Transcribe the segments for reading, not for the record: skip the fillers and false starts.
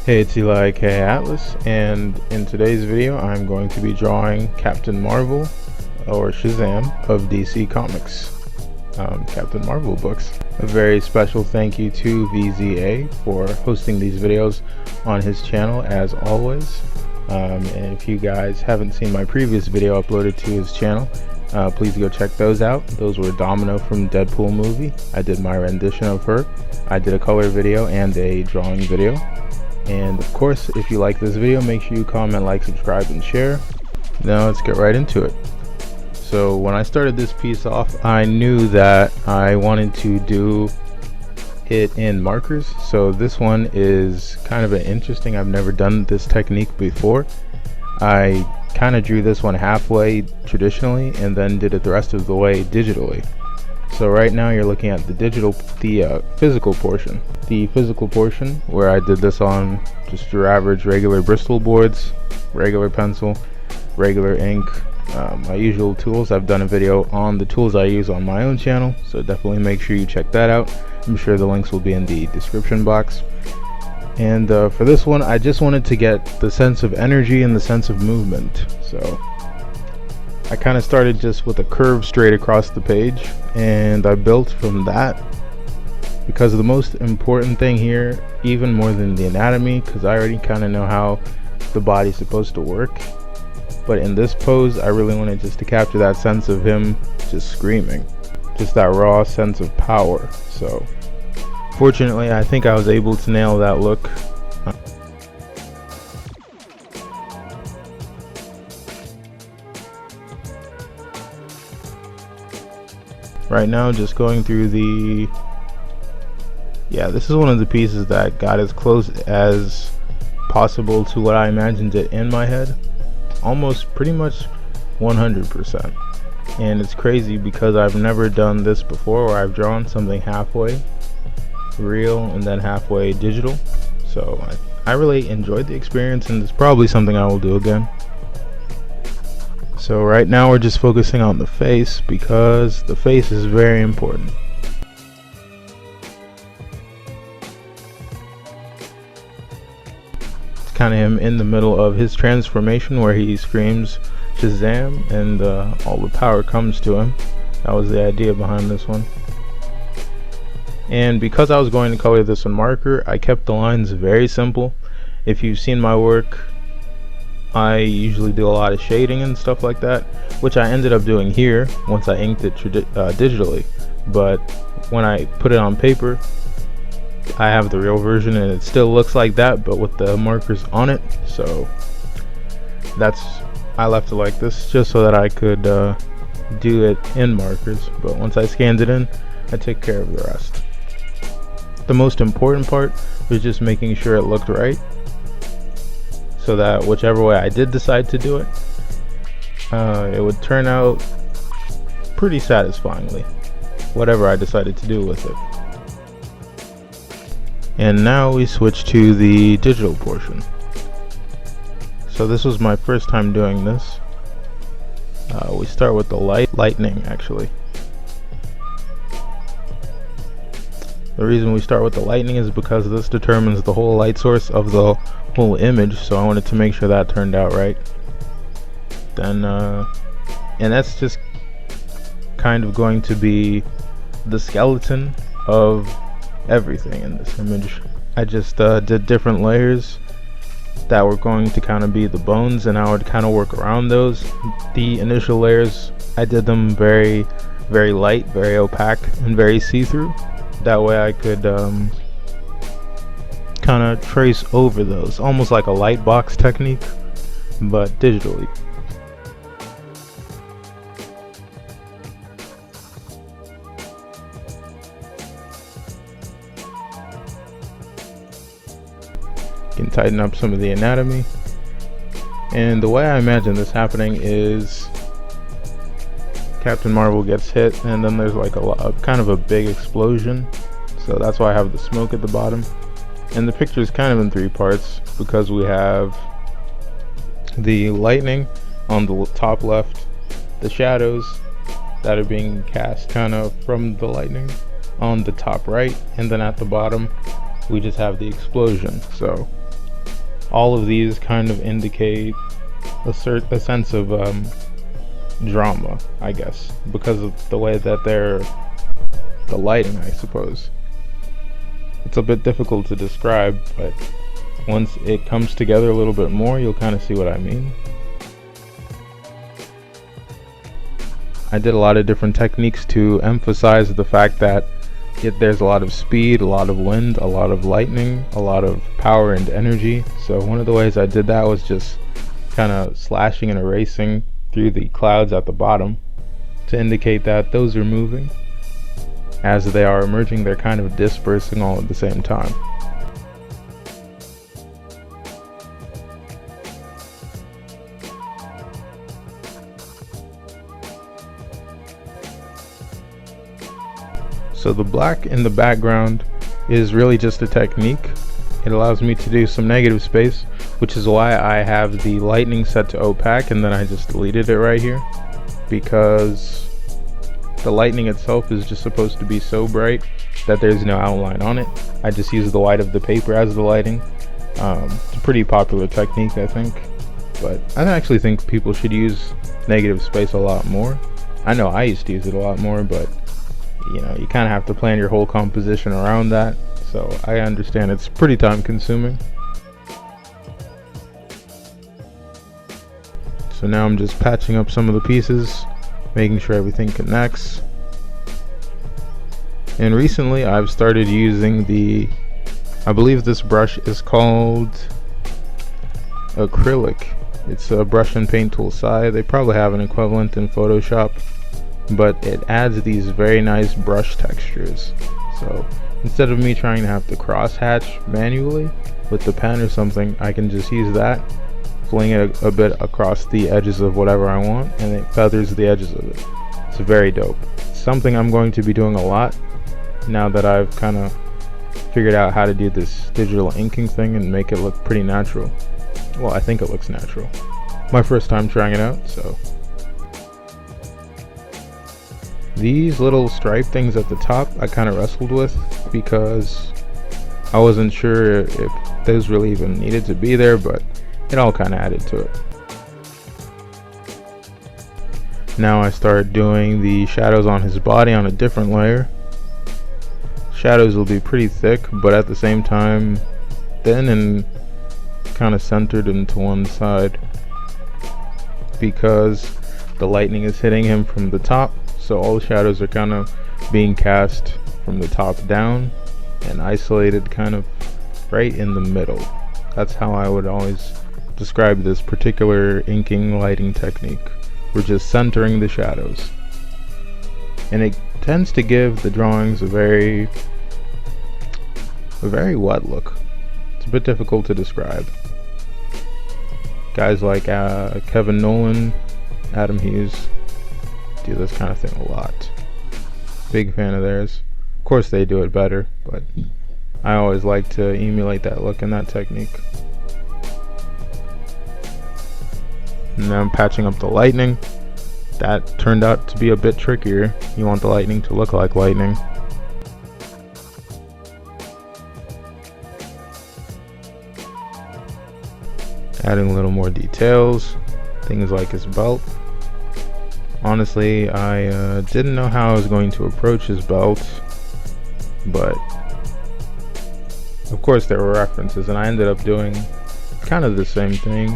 Hey, it's Eli K. Atlas, and in today's video I'm going to be drawing Captain Marvel, or Shazam, of DC Comics, Captain Marvel books. A very special thank you to VZA for hosting these videos on his channel as always. And if you guys haven't seen my previous video uploaded to his channel, please go check those out. Those were Domino from Deadpool movie. I did my rendition of her. I did a color video and a drawing video. And of course, if you like this video, make sure you comment, like, subscribe, and share. Now let's get right into it. So when I started this piece off, I knew that I wanted to do it in markers. So this one is kind of an interesting, I've never done this technique before. I kind of drew this one halfway traditionally and then did it the rest of the way digitally. So right now you're looking at the physical portion. The physical portion where I did this on just your average regular Bristol boards, regular pencil, regular ink, my usual tools. I've done a video on the tools I use on my own channel, so definitely make sure you check that out. I'm sure the links will be in the description box. And for this one, I just wanted to get the sense of energy and the sense of movement. So I kind of started just with a curve straight across the page, and I built from that, because the most important thing here, even more than the anatomy, because I already kind of know how the body's supposed to work, but in this pose I really wanted just to capture that sense of him just screaming, just that raw sense of power. So fortunately I think I was able to nail that look. Right now, just going through this is one of the pieces that got as close as possible to what I imagined it in my head, almost pretty much 100%. And it's crazy because I've never done this before, where I've drawn something halfway real and then halfway digital. So I really enjoyed the experience, and it's probably something I will do again. So right now we're just focusing on the face, because the face is very important. It's kind of him in the middle of his transformation where he screams Shazam and all the power comes to him. That was the idea behind this one. And because I was going to color this in marker, I kept the lines very simple. If you've seen my work, I usually do a lot of shading and stuff like that, which I ended up doing here once I inked it digitally. But when I put it on paper, I have the real version and it still looks like that, but with the markers on it. So I left it like this just so that I could do it in markers. But once I scanned it in, I took care of the rest. The most important part was just making sure it looked right, so that whichever way I did decide to do it, it would turn out pretty satisfyingly, whatever I decided to do with it. And now we switch to the digital portion. So this was my first time doing this. We start with the lightning actually. The reason we start with the lightning is because this determines the whole light source of the whole image, so I wanted to make sure that turned out right. Then and that's just kind of going to be the skeleton of everything in this image. I just did different layers that were going to kind of be the bones, and I would kind of work around those. The initial layers, I did them very, very light, very opaque, and very see-through. That way I could kind of trace over those, almost like a light box technique, but digitally. Can tighten up some of the anatomy. And the way I imagine this happening is Captain Marvel gets hit, and then there's like a kind of a big explosion. So that's why I have the smoke at the bottom. And the picture is kind of in three parts, because we have the lightning on the top left, the shadows that are being cast kind of from the lightning on the top right, and then at the bottom we just have the explosion. So all of these kind of indicate a sense of drama, I guess, because of the way that the lighting, I suppose. It's a bit difficult to describe, but once it comes together a little bit more, you'll kind of see what I mean. I did a lot of different techniques to emphasize the fact that there's a lot of speed, a lot of wind, a lot of lightning, a lot of power and energy. So one of the ways I did that was just kind of slashing and erasing through the clouds at the bottom to indicate that those are moving. As they are emerging, they're kind of dispersing all at the same time. So the black in the background is really just a technique. It allows me to do some negative space, which is why I have the lightning set to opaque, and then I just deleted it right here, because the lightning itself is just supposed to be so bright that there's no outline on it. I just use the white of the paper as the lighting. It's a pretty popular technique, I think, but I actually think people should use negative space a lot more. I know I used to use it a lot more, but you know, you kind of have to plan your whole composition around that, so I understand it's pretty time consuming. So now I'm just patching up some of the pieces, making sure everything connects. And recently I've started using I believe this brush is called acrylic. It's a brush and paint tool side. They probably have an equivalent in Photoshop, but it adds these very nice brush textures. So instead of me trying to have to cross hatch manually with the pen or something, I can just use that, fling it a bit across the edges of whatever I want, and it feathers the edges of it. It's very dope. It's something I'm going to be doing a lot now that I've kind of figured out how to do this digital inking thing and make it look pretty natural. Well, I think it looks natural. My first time trying it out, so. These little stripe things at the top I kind of wrestled with because I wasn't sure if those really even needed to be there, but it all kind of added to it. Now I start doing the shadows on his body on a different layer. Shadows will be pretty thick, but at the same time thin and kind of centered into one side because the lightning is hitting him from the top. So all the shadows are kind of being cast from the top down and isolated kind of right in the middle. That's how I would always describe this particular inking lighting technique. We're just centering the shadows. And it tends to give the drawings a very wet look. It's a bit difficult to describe. Guys like Kevin Nolan, Adam Hughes do this kind of thing a lot. Big fan of theirs. Of course they do it better, but I always like to emulate that look and that technique. And now I'm patching up the lightning. That turned out to be a bit trickier. You want the lightning to look like lightning. Adding a little more details, things like his belt. Honestly, I didn't know how I was going to approach his belt, but of course there were references, and I ended up doing kind of the same thing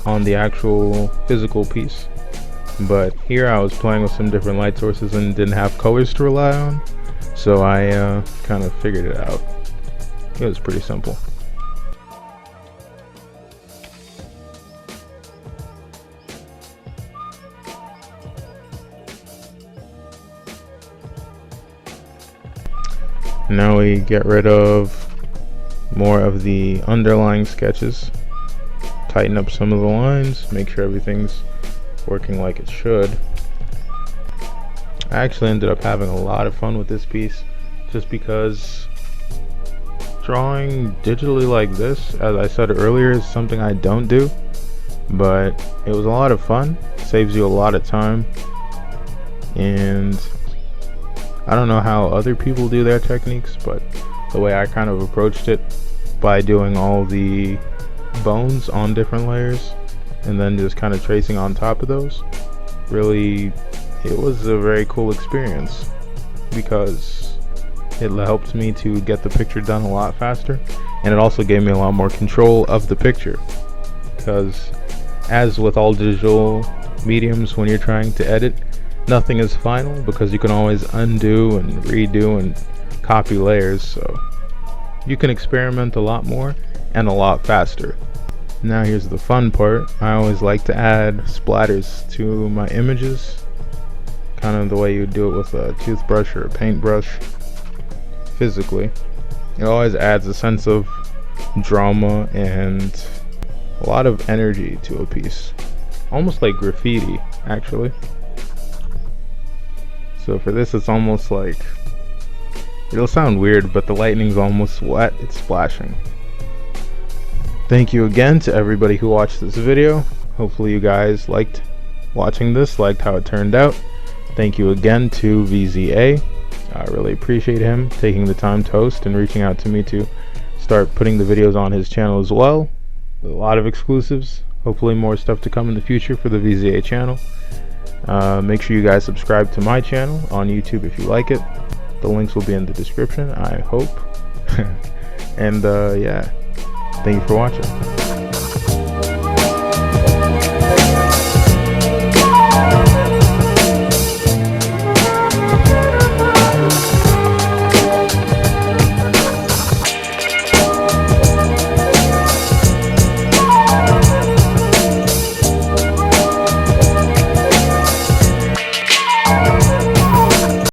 on the actual physical piece. But here I was playing with some different light sources and didn't have colors to rely on, so I kind of figured it out. It was pretty simple. Now we get rid of more of the underlying sketches, tighten up some of the lines, make sure everything's working like it should. I actually ended up having a lot of fun with this piece just because drawing digitally like this, as I said earlier, is something I don't do, but it was a lot of fun. Saves you a lot of time, and I don't know how other people do their techniques, but the way I kind of approached it by doing all the bones on different layers and then just kind of tracing on top of those. Really, it was a very cool experience because it helped me to get the picture done a lot faster, and it also gave me a lot more control of the picture, because as with all digital mediums, when you're trying to edit, nothing is final because you can always undo and redo and copy layers, so you can experiment a lot more and a lot faster. Now here's the fun part. I always like to add splatters to my images, kind of the way you do it with a toothbrush or a paintbrush. Physically, it always adds a sense of drama and a lot of energy to a piece, almost like graffiti actually. So for this, it's almost like, it'll sound weird, but the lightning's almost wet, it's splashing. Thank you again to everybody who watched this video. Hopefully you guys liked watching this, liked how it turned out. Thank you again to VZA. I really appreciate him taking the time to host and reaching out to me to start putting the videos on his channel as well. A lot of exclusives, hopefully more stuff to come in the future for the VZA channel. Make sure you guys subscribe to my channel on YouTube if you like it. The links will be in the description, I hope. And yeah, thank you for watching.